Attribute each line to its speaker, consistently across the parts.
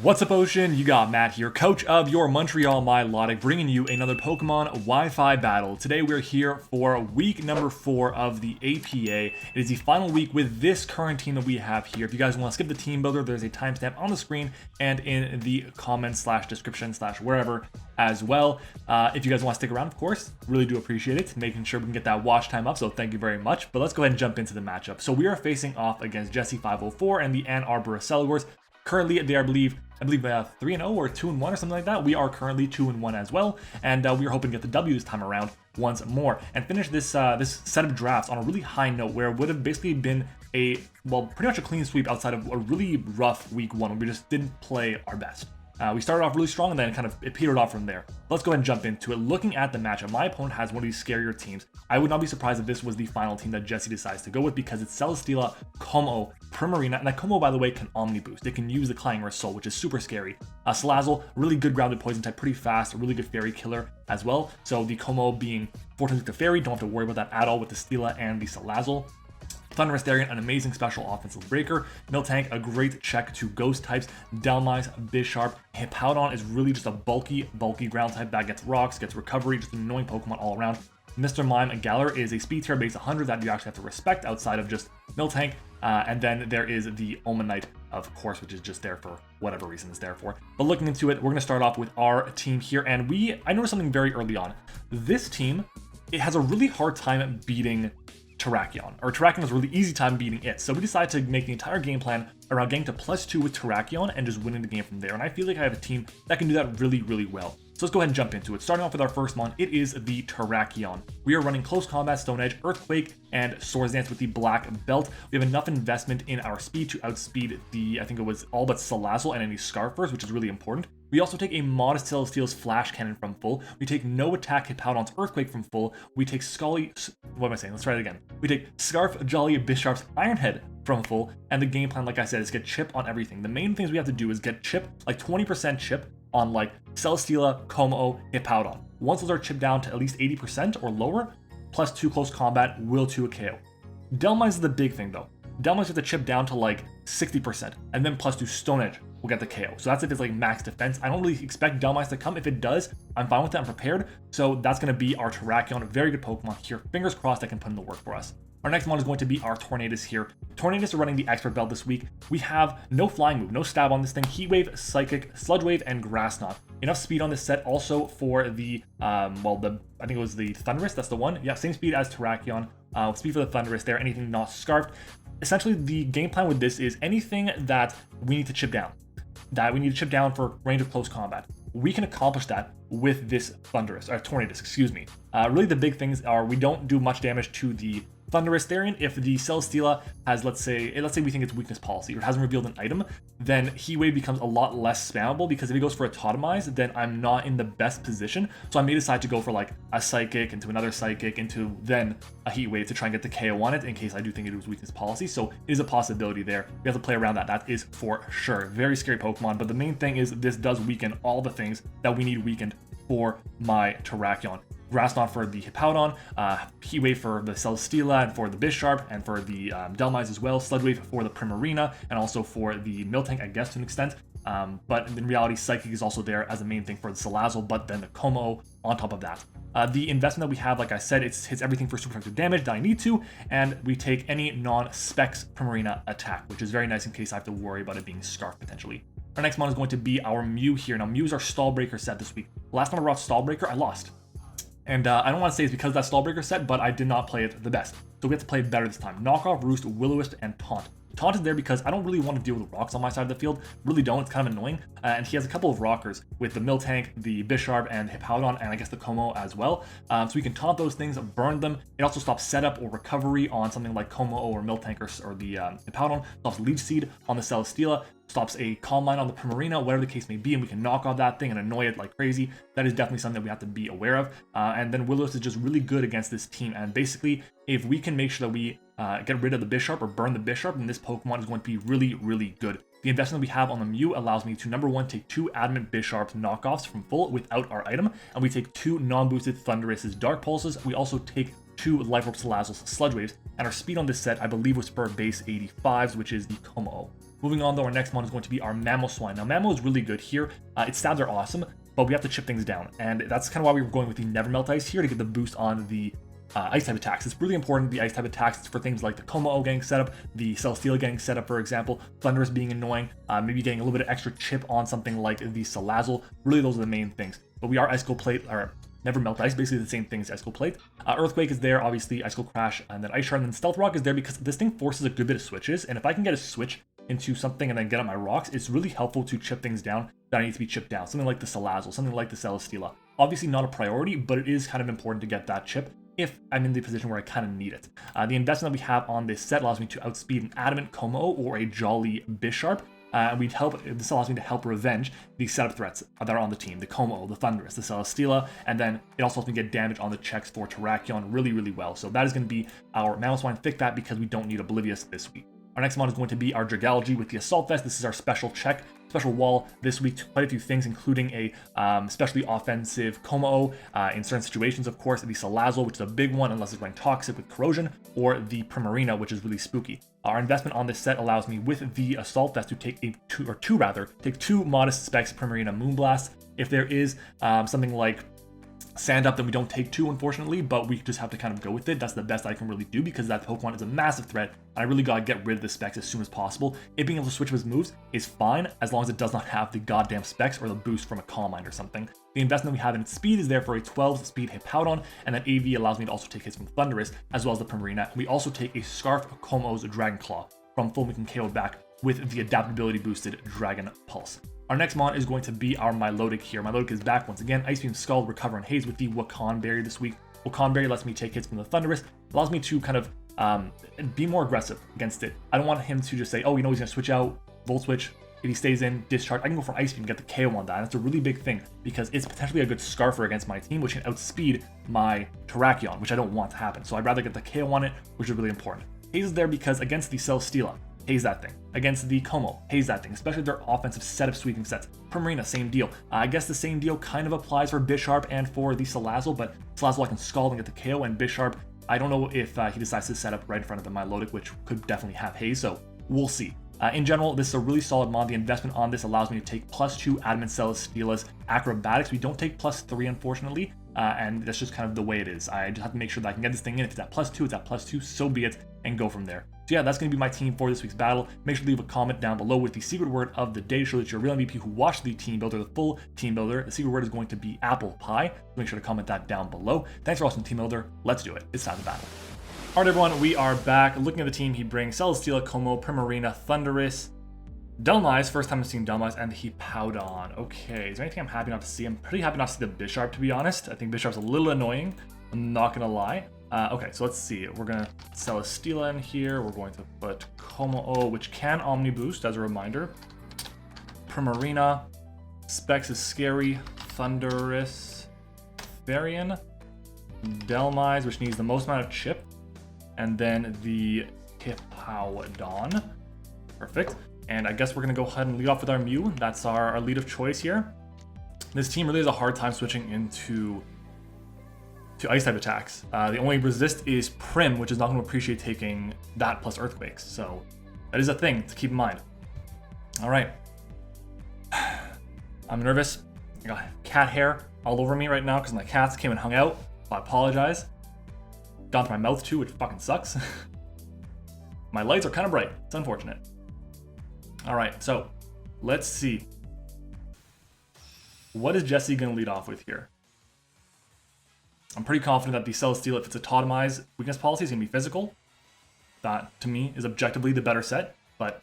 Speaker 1: What's up, Ocean? You got Matt here, coach of your Montreal Milotic, bringing you another Pokemon Wi-Fi battle. Today we're here for week number 4 of the APA. It is the final week with this current team that we have here. If you guys want to skip the team builder, there's a timestamp on the screen and in the comments / description / wherever as well. If you guys want to stick around, of course, really do appreciate it, making sure we can get that watch time up, so thank you very much. But let's go ahead and jump into the matchup. So we are facing off against Jesse 504 and the Ann Arbor Celigors. Currently, they are, I believe 3-0 or 2-1 or something like that. We are currently 2-1 as well, and we are hoping to get the W this time around once more and finish this this set of drafts on a really high note, where it would have basically been pretty much a clean sweep outside of a really rough week 1 where we just didn't play our best. We started off really strong and then it petered off from there. Let's go ahead and jump into it. Looking at the matchup, my opponent has one of these scarier teams. I would not be surprised if this was the final team that Jesse decides to go with, because it's Celesteela, Como, Primarina, and that Como, by the way, can Omni Boost. It can use the Clangorous Soul, which is super scary. Salazzle, really good grounded poison type, pretty fast, a really good fairy killer as well. So the Como being 4 times the fairy, don't have to worry about that at all with the Steela and the Salazzle. Thunderous Therian, an amazing special offensive breaker. Miltank, a great check to ghost types. Delmise, Bisharp. Hippowdon is really just a bulky ground type that gets rocks, gets recovery, just an annoying Pokemon all around. Mr. Mime Galar is a speed tier base 100 that you actually have to respect outside of just Miltank. And then there is the Omanite, of course, which is just there for whatever reason it's there for. But looking into it, we're going to start off with our team here. And I noticed something very early on. This team, it has a really hard time beating Terrakion, or Terrakion has a really easy time beating it. So we decided to make the entire game plan around getting to +2 with Terrakion and just winning the game from there. And I feel like I have a team that can do that really, really well. So let's go ahead and jump into it. Starting off with our first mon, it is the Terrakion. We are running Close Combat, Stone Edge, Earthquake, and Swords Dance with the Black Belt. We have enough investment in our speed to outspeed the, I think it was all but Salazzle and any Scarfers, which is really important. We also take a modest Celesteela's Flash Cannon from full. We take no attack Hippowdon's Earthquake from full. We take what am I saying? Let's try it again. We take Scarf Jolly Bisharp's Iron Head from full. And the game plan, like I said, is get chip on everything. The main things we have to do is get chip, like 20% chip on like Celesteela, Como, Hippowdon. Once those are chipped down to at least 80% or lower, +2 Close Combat will to a KO. Delmise is the big thing though. Delmise has to chip down to like 60%, and then +2 Stone Edge will get the KO. So that's if it's like max defense. I don't really expect Delmise to come. If it does, I'm fine with that. I'm prepared. So that's going to be our Terrakion. A very good Pokemon here. Fingers crossed that can put in the work for us. Our next one is going to be our Tornadus here. Tornadus are running the Expert Belt this week. We have no flying move, no stab on this thing. Heat Wave, Psychic, Sludge Wave, and Grass Knot. Enough speed on this set also for the, I think it was the Thunderous, that's the one. Yeah, same speed as Terrakion. Speed for the Thunderous there, anything not Scarfed. Essentially, the game plan with this is anything that we need to chip down, for range of close combat. We can accomplish that with this Tornadus, excuse me. Really the big things are we don't do much damage to the Thunderous Therian. If the Celesteela has, let's say we think it's weakness policy or hasn't revealed an item, then Heat Wave becomes a lot less spammable, because if he goes for a Totemize, then I'm not in the best position. So I may decide to go for like a Psychic into another Psychic into then a Heat Wave to try and get the KO on it, in case I do think it was weakness policy. So it is a possibility there. We have to play around that. That is for sure. Very scary Pokemon, but the main thing is this does weaken all the things that we need weakened for my Terrakion. Grass Knot for the Hippowdon, Heat Wave for the Celesteela and for the Bisharp, and for the Delmise as well, Sludge Wave for the Primarina, and also for the Miltank, I guess, to an extent. But in reality, Psychic is also there as a main thing for the Salazzle, but then the Como on top of that. The investment that we have, like I said, it hits everything for super effective damage that I need to, and we take any non-Specs Primarina attack, which is very nice in case I have to worry about it being Scarf potentially. Our next mon is going to be our Mew here. Now, Mew is our Stall Breaker set this week. Last time I brought Stall Breaker, I lost. And I don't want to say it's because of that Stall Breaker set, but I did not play it the best. So we have to play it better this time. Knockoff, Roost, Will-O-Wisp, and Taunt. Taunt is there because I don't really want to deal with rocks on my side of the field. Really don't. It's kind of annoying. And he has a couple of rockers with the Miltank, the Bisharp, and Hippowdon, and I guess the Como as well. So we can taunt those things, burn them. It also stops setup or recovery on something like Como or Miltank or the Hippowdon. Stops Leech Seed on the Celesteela. Stops a Calm Mind on the Primarina, whatever the case may be, and we can knock off that thing and annoy it like crazy. That is definitely something that we have to be aware of. And then Will-O-Wisp is just really good against this team. And basically, if we can make sure that we get rid of the Bisharp or burn the Bisharp, then this Pokemon is going to be really, really good. The investment we have on the Mew allows me to, number one, take 2 Adamant Bisharp knockoffs from full without our item, and we take 2 non-boosted Thunderous's Dark Pulses. We also take 2 Life Orb Salazzle's Sludge Waves, and our speed on this set, I believe, was for base 85s, which is the Como. Moving on though, our next mon is going to be our Mamoswine. Now Mamo is really good here. Its stabs are awesome, but we have to chip things down. And that's kind of why we were going with the Never Melt Ice here to get the boost on the ice type attacks. It's really important, the ice type attacks. It's for things like the Como getting set up, the Celesteela getting set up, for example, Thunderous being annoying, maybe getting a little bit of extra chip on something like the Salazzle. Really, those are the main things. But we are Ice Cold Plate, or Never Melt Ice, basically the same thing as Ice Cold Plate. Earthquake is there, obviously, Ice Cold Crash, and then Ice Shard, and then Stealth Rock is there because this thing forces a good bit of switches, and if I can get a switch into something and then get up my rocks, it's really helpful to chip things down that need to be chipped down. Something like the Salazzle, something like the Celesteela. Obviously not a priority, but it is kind of important to get that chip if I'm in the position where I kind of need it. The investment that we have on this set allows me to outspeed an Adamant Como or a Jolly Bisharp. This allows me to help revenge the setup threats that are on the team, the Como, the Thunderous, the Celesteela, and then it also helps me get damage on the checks for Terrakion really, really well. So that is going to be our Mamoswine Thick Bat because we don't need Oblivious this week. Our next mon is going to be our Dragalge with the Assault Vest. This is our special check, special wall this week to quite a few things, including a especially offensive Como in certain situations, of course, the Salazzle, which is a big one unless it's running Toxic with Corrosion, or the Primarina, which is really spooky. Our investment on this set allows me with the Assault Vest to take take two modest specs Primarina Moonblast. If there is something like Sand Up, then we don't take two, unfortunately, but we just have to kind of go with it. That's the best I can really do because that Pokemon is a massive threat, and I really gotta get rid of the specs as soon as possible. It being able to switch with his moves is fine as long as it does not have the goddamn specs or the boost from a Calm Mind or something. The investment we have in its speed is there for a 12 speed Hippowdon, and then AV allows me to also take hits from Thunderous as well as the Primarina. We also take a Scarf Como's Dragon Claw from full, we can KO back with the adaptability boosted Dragon Pulse. Our next mon is going to be our Milotic here. Milotic is back once again. Ice Beam, Scald, Recover, and Haze with the Wakan Berry this week. Wakan Berry lets me take hits from the Thunderous, allows me to kind of be more aggressive against it. I don't want him to just say, oh, you know, he's going to switch out, Volt Switch. If he stays in, Discharge, I can go for Ice Beam and get the KO on that. And that's a really big thing because it's potentially a good Scarfer against my team, which can outspeed my Terrakion, which I don't want to happen. So I'd rather get the KO on it, which is really important. Haze is there because against the Celesteela, haze that thing. Against the Como, haze that thing, especially their offensive setup sweeping sets. Primarina, same deal. I guess the same deal kind of applies for Bisharp and for the Salazzle, but Salazzle I can Scald and get the KO, and Bisharp, I don't know if he decides to set up right in front of the Milotic, which could definitely have haze, so we'll see. In general, this is a really solid mod. The investment on this allows me to take +2 Adamant Celesteela's Acrobatics. We don't take +3, unfortunately, and that's just kind of the way it is. I just have to make sure that I can get this thing in. If it's at +2, it's at +2, so be it, and go from there. So yeah, that's going to be my team for this week's battle. Make sure to leave a comment down below with the secret word of the day to show that you're a real MVP who watched the Team Builder, the full Team Builder. The secret word is going to be apple pie. So make sure to comment that down below. Thanks for watching Team Builder. Let's do it. It's time to battle. All right, everyone, we are back. Looking at the team he brings: Celesteela, Como, Primarina, Thunderous, Dhelmise, first time I've seen Dhelmise, and Hippowdon. Okay, is there anything I'm happy not to see? I'm pretty happy not to see the Bisharp, to be honest. I think Bisharp's a little annoying. I'm not gonna lie. Okay, so let's see. We're gonna Celesteela in here. We're going to put Como, which can Omni Boost, as a reminder. Primarina. Specs is scary. Thunderous. Therian. Dhelmise, which needs the most amount of chip. And then the Hippowdon. Perfect. And I guess we're going to go ahead and lead off with our Mew. That's our lead of choice here. This team really has a hard time switching into ice type attacks. The only resist is Prim, which is not going to appreciate taking that plus Earthquakes. So that is a thing to keep in mind. All right. I'm nervous. I got cat hair all over me right now because my cats came and hung out. I apologize. Got into my mouth too, which fucking sucks. My lights are kind of bright. It's unfortunate. All right, so let's see. What is Jesse going to lead off with here? I'm pretty confident that the Celesteela, if it's a Totemize weakness policy, is going to be physical. That, to me, is objectively the better set, but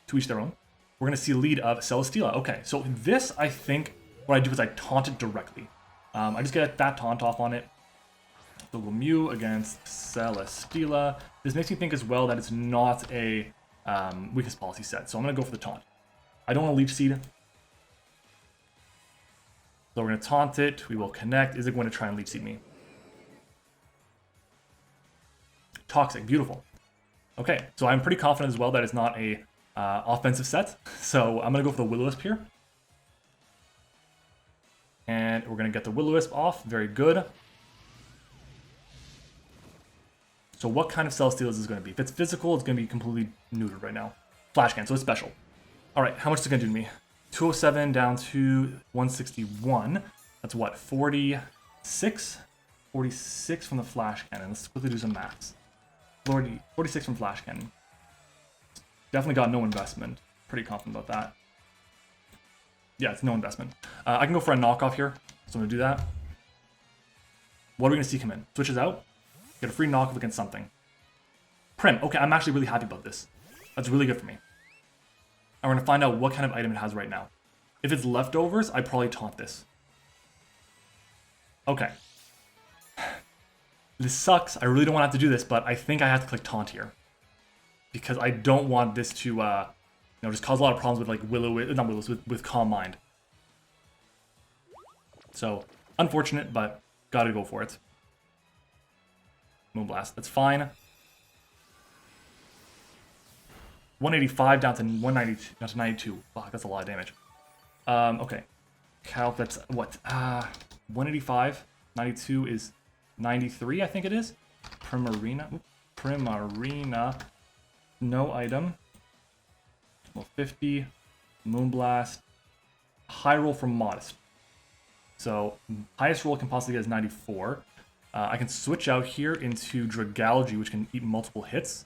Speaker 1: to each their own. We're going to see a lead of Celesteela. Okay, so this, I think, what I do is I taunt it directly. I just get that taunt off on it. So we'll Mew against Celesteela. This makes me think as well that it's not a weakness policy set, so I'm going to go for the taunt. I don't want to Leech Seed. So we're going to taunt it. We will connect. Is it going to try and Leech Seed me? Toxic. Beautiful. Okay, so I'm pretty confident as well that it's not a offensive set. So I'm going to go for the Will-O-Wisp here. And we're going to get the Will-O-Wisp off. Very good. So what kind of Celesteela is this going to be? If it's physical, it's going to be completely neutered right now. Flash Cannon, so it's special. Alright, how much is it going to do to me? 207 down to 161. That's what, 46? 46 from the Flash Cannon. Let's quickly do some maths. 46 from Flash Cannon. Definitely got no investment. Pretty confident about that. Yeah, it's no investment. I can go for a knockoff here, so I'm going to do that. What are we going to see come in? Switches out. Get a free knockoff against something. Prim. Okay, I'm actually really happy about this. That's really good for me. And we're going to find out what kind of item it has right now. If it's leftovers, I probably taunt this. Okay. This sucks. I really don't want to have to do this, but I think I have to click taunt here. Because I don't want this to, just cause a lot of problems with, like, with Calm Mind. So, unfortunate, but gotta go for it. Moonblast. That's fine. 185 down to 192, down to 92. Fuck, that's a lot of damage. Okay. Calc, that's what? 185. 92 is 93, I think it is. Primarina. Primarina. No item. Well, 50. Moonblast. High roll from Modest. So, highest roll I can possibly get is 94. I can switch out here into Dragalge, which can eat multiple hits.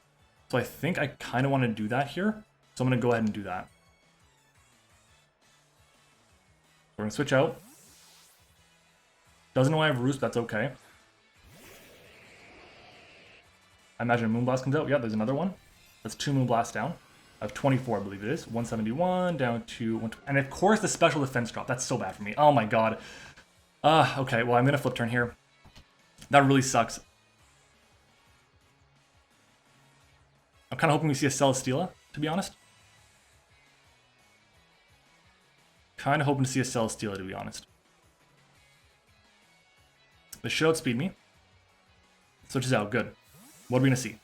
Speaker 1: So I think I kind of want to do that here. So I'm going to go ahead and do that. We're going to switch out. Doesn't know I have Roost, that's okay. I imagine a Moonblast comes out. Yeah, there's another one. That's 2 Moonblasts down. I have 24, I believe it is. 171 down to 120. And of course the special defense drop. That's so bad for me. Oh my god. Okay, well I'm going to flip turn here. That really sucks. I'm kind of hoping we see a Celesteela, to be honest. Kind of hoping to see a Celesteela, to be honest. This should outspeed me. Switches out, good. What are we going to see?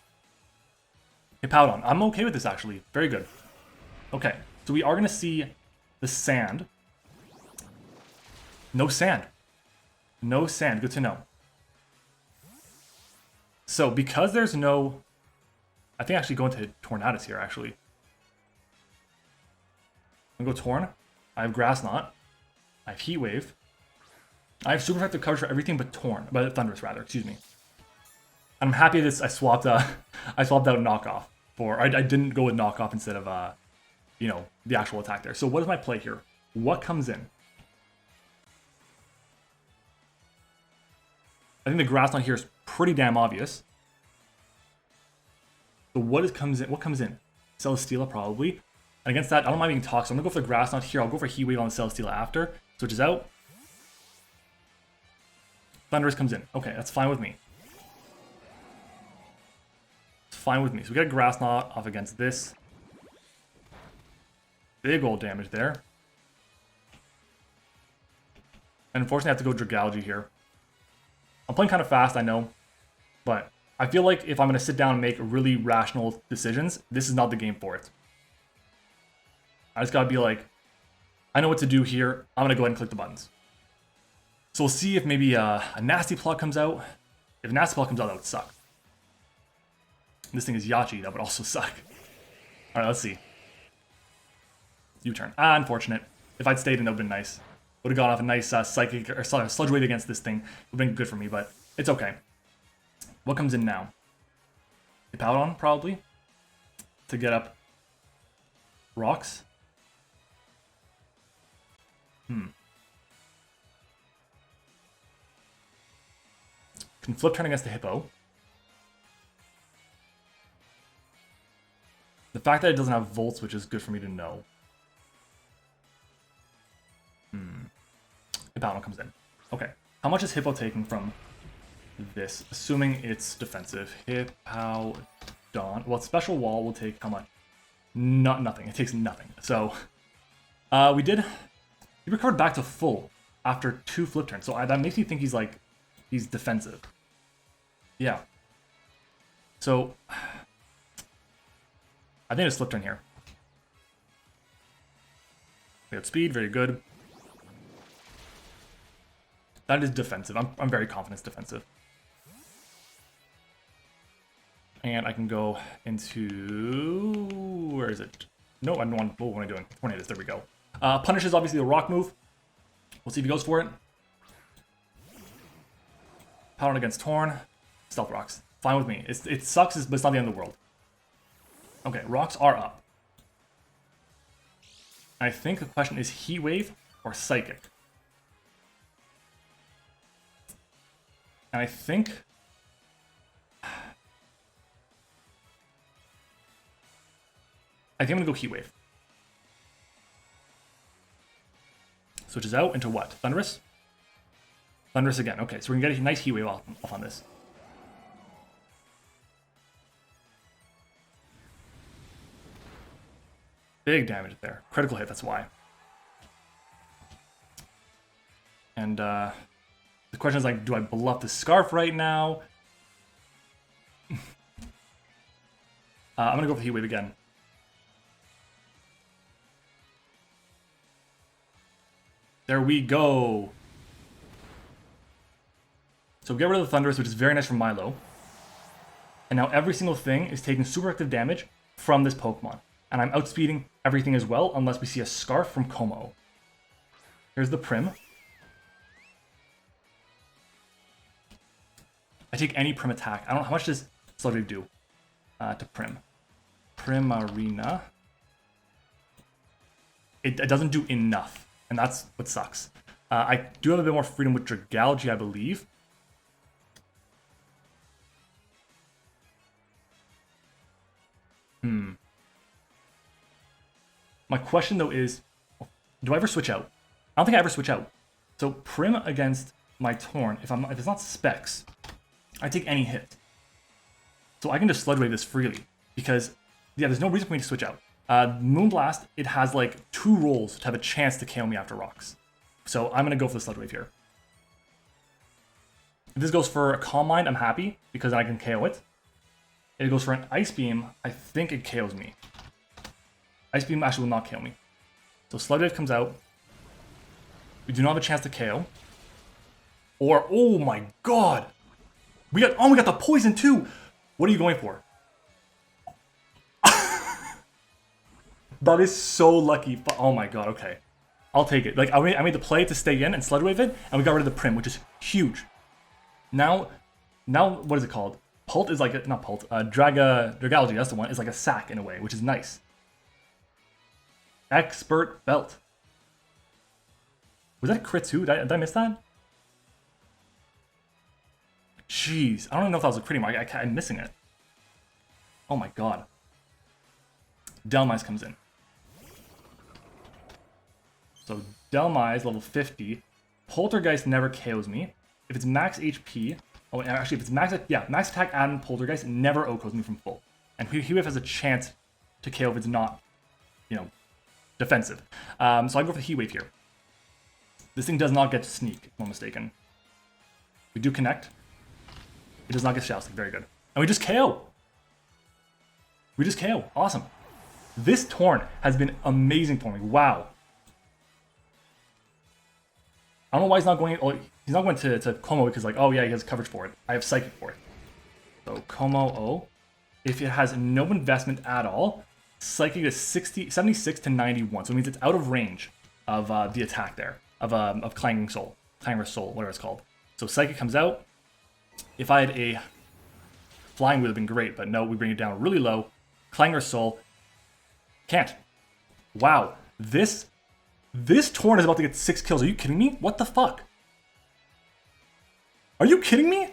Speaker 1: Hippowdon. I'm okay with this, actually. Very good. Okay, so we are going to see the sand. No sand. No sand, good to know. So, because there's no... I think actually go into Tornadus here, actually. I'm going to go Torn. I have Grass Knot. I have Heat Wave. I have super effective coverage for everything but Torn. But Thunderous, rather. Excuse me. I'm happy that I swapped out Knockoff. I didn't go with Knockoff instead of, the actual attack there. So what is my play here? What comes in? I think the Grass Knot here is pretty damn obvious. So what comes in? What comes in? Celesteela, probably. And against that, I don't mind being toxic. I'm going to go for the Grass Knot here. I'll go for Heat Wave on the Celesteela after. Switches out. Thunderous comes in. Okay, that's fine with me. It's fine with me. So we got a Grass Knot off against this. Big old damage there. And unfortunately, I have to go Dragalge here. I'm playing kind of fast, I know. But I feel like if I'm going to sit down and make really rational decisions, this is not the game for it. I just got to be like, I know what to do here. I'm going to go ahead and click the buttons. So we'll see if maybe a Nasty Plot comes out. If a Nasty Plot comes out, that would suck. This thing is Yachi, that would also suck. Alright, let's see. U-turn. Unfortunate. If I'd stayed in, that would have been nice. Would have got off a nice Psychic or Sludge Wave against this thing. Would have been good for me, but it's okay. What comes in now? Hippowdon, probably. To get up rocks. Can flip turn against the Hippo. The fact that it doesn't have Volt Switch is good for me to know. Hippowdon comes in. Okay. How much is Hippo taking from this? Assuming it's defensive. Hippowdon. Well, Special Wall will take how much? Nothing. It takes nothing. So, he recovered back to full after 2 flip turns. So that makes me think he's defensive. Yeah. So, I think it's flip turn here. We have speed, very good. That is defensive. I'm very confident it's defensive. I'm And I can go into... Where is it? No, I don't want... What am I doing? Tornadus, there we go. Punish is obviously a rock move. We'll see if he goes for it. Power against Torn. Stealth rocks. Fine with me. It sucks, but it's not the end of the world. Okay, rocks are up. I think the question is Heat Wave or Psychic. And I think... I'm going to go Heat Wave. Switches out into what? Thunderous? Thunderous again. Okay, so we're going to get a nice Heat Wave off on this. Big damage there. Critical hit, that's why. And the question is like, do I bluff the Scarf right now? I'm going to go for Heat Wave again. There we go. So get rid of the Thunderous, which is very nice from Milo. And now every single thing is taking super active damage from this Pokemon. And I'm outspeeding everything as well, unless we see a Scarf from Como. Here's the Prim. I take any Prim attack. I don't know, how much does Sludge Wave do to Prim? Primarina. It doesn't do enough. And that's what sucks. I do have a bit more freedom with Dragalge, I believe. My question, though, is, do I ever switch out? I don't think I ever switch out. So Prim against my Torn, if it's not Specs, I take any hit. So I can just Sludge Wave this freely. Because, yeah, there's no reason for me to switch out. Moonblast, it has like 2 rolls to have a chance to KO me after rocks. So I'm going to go for the Sludge Wave here. If this goes for a Calm Mind, I'm happy because I can KO it. If it goes for an Ice Beam, I think it KOs me. Ice Beam actually will not KO me. So Sludge Wave comes out. We do not have a chance to KO. Or, oh my god! We got the Poison too! What are you going for? That is so lucky. Oh my god, okay. I'll take it. Like, I made the play to stay in and Sludge Wave it, and we got rid of the Prim, which is huge. Now, what is it called? Pult is like, not Pult, Dragalge, that's the one, is like a sack in a way, which is nice. Expert Belt. Was that a crit too? Did I miss that? Jeez, I don't even know if that was a crit anymore. I'm missing it. Oh my god. Delmise comes in. So Delmise, level 50. Poltergeist never KOs me. If it's max HP... Oh, actually, if it's max attack and Poltergeist, it never OHKOs me from full. And Heat Wave has a chance to KO if it's not, defensive. So I go for the Heat Wave here. This thing does not get to Sneak, if I'm not mistaken. We do connect. It does not get Shadow Sneak. Very good. And we just KO. We just KO. Awesome. This Torn has been amazing for me. Wow. I don't know why he's not going... Oh, he's not going to Como because, like, oh yeah, he has coverage for it. I have Psychic for it. So Como O. If it has no investment at all, Psychic is 76 to 91. So it means it's out of range of the attack there. Of Clanging Soul. Clangorous Soul, whatever it's called. So Psychic comes out. If I had a Flying would have been great, but no, we bring it down really low. Clangorous Soul. Can't. Wow. This Torn is about to get 6 kills. Are you kidding me? What the fuck? Are you kidding me?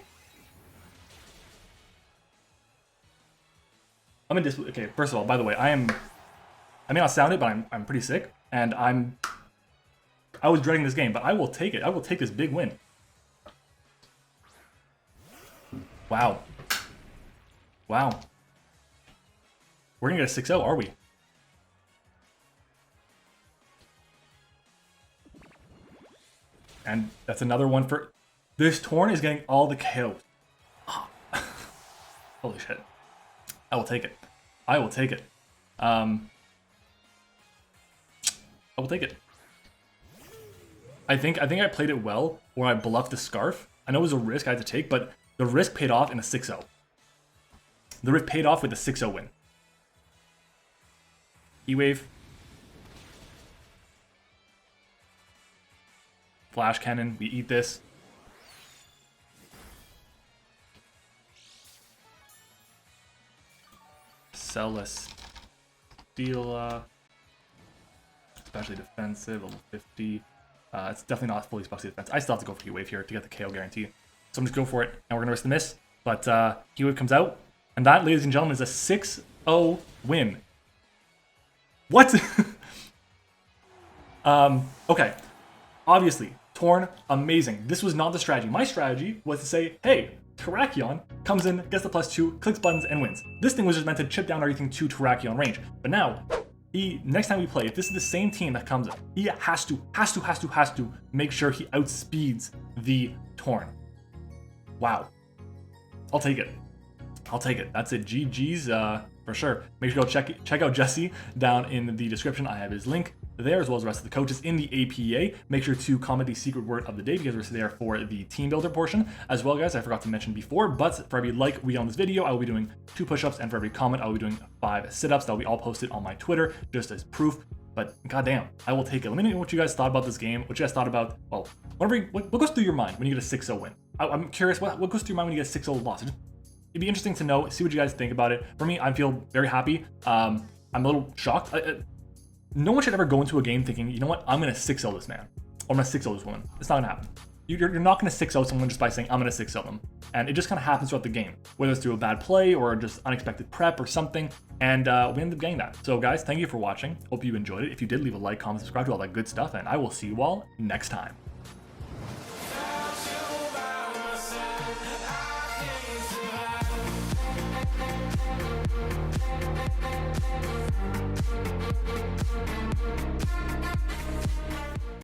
Speaker 1: I'm in disbelief. Okay, first of all, by the way, I may not sound it, but I'm pretty sick, and I was dreading this game, but I will take it. I will take this big win. Wow. Wow. We're gonna get a 6-0, are we? And that's another one for... This Torn is getting all the KOs. Oh. Holy shit. I will take it. I will take it. I will take it. I think I played it well where I bluffed the Scarf. I know it was a risk I had to take, but the risk paid off in a 6-0. The Rift paid off with a 6-0 win. E-Wave. Flash Cannon, we eat this. Celesteela. Especially defensive, level 50. It's definitely not fully special defense. I still have to go for Heat Wave here to get the KO guarantee. So I'm just going for it, and we're going to risk the miss. But Heat Wave comes out, and that, ladies and gentlemen, is a 6-0 win. What? Okay. Obviously, Torn, amazing. This was not the strategy. My strategy was to say, hey, Terrakion comes in, gets the +2, clicks buttons, and wins. This thing was just meant to chip down everything to Terrakion range. But now, next time we play, if this is the same team that comes in, he has to make sure he outspeeds the Torn. Wow. I'll take it. I'll take it. That's it. GG's for sure. Make sure to go check out Jesse down in the description. I have his link there, as well as the rest of the coaches in the APA. Make sure to comment the secret word of the day because we're there for the team builder portion. As well, guys, I forgot to mention before, but for every like we get on this video, I will be doing 2 push-ups, and for every comment, I will be doing 5 sit-ups. That will be all posted on my Twitter just as proof. But goddamn, I will take it. Let me know what you guys thought about this game. What you guys thought about, well, what goes through your mind when you get a 6-0 win? I'm curious, what goes through your mind when you get a 6-0 loss? It'd be interesting to know, see what you guys think about it. For me, I feel very happy. I'm a little shocked. No one should ever go into a game thinking, you know what, I'm going to 6-0 this man, or I'm going to 6-0 this woman. It's not going to happen. You're not going to 6-0 someone just by saying, I'm going to 6-0 them. And it just kind of happens throughout the game, whether it's through a bad play or just unexpected prep or something. And we ended up getting that. So guys, thank you for watching. Hope you enjoyed it. If you did, leave a like, comment, subscribe to all that good stuff, and I will see you all next time.